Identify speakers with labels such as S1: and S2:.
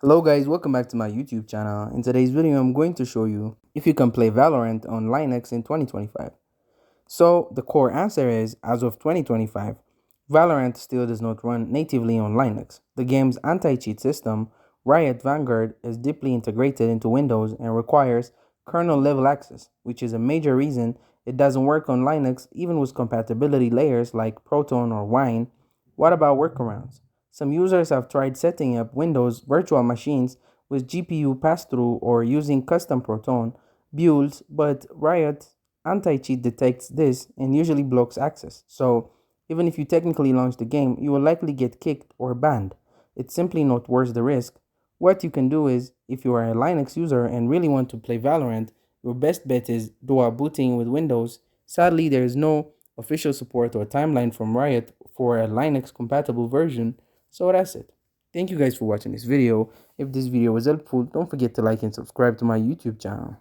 S1: Hello guys, welcome back to my YouTube channel. In today's video, I'm going to show you if you can play Valorant on Linux in 2025. So the core answer is, as of 2025, Valorant still does not run natively on Linux. The game's anti-cheat system, Riot Vanguard, is deeply integrated into Windows and requires kernel-level access, which is a major reason it doesn't work on Linux even with compatibility layers like Proton or Wine. What about workarounds? Some users have tried setting up Windows virtual machines with GPU pass-through or using custom Proton builds, but Riot anti-cheat detects this and usually blocks access. So even if you technically launch the game, you will likely get kicked or banned. It's simply not worth the risk. What you can do is, if you are a Linux user and really want to play Valorant, your best bet is dual booting with Windows. Sadly, there is no official support or timeline from Riot for a Linux compatible version, so that's it. Thank you guys for watching this video. If this video was helpful, don't forget to like and subscribe to my YouTube channel.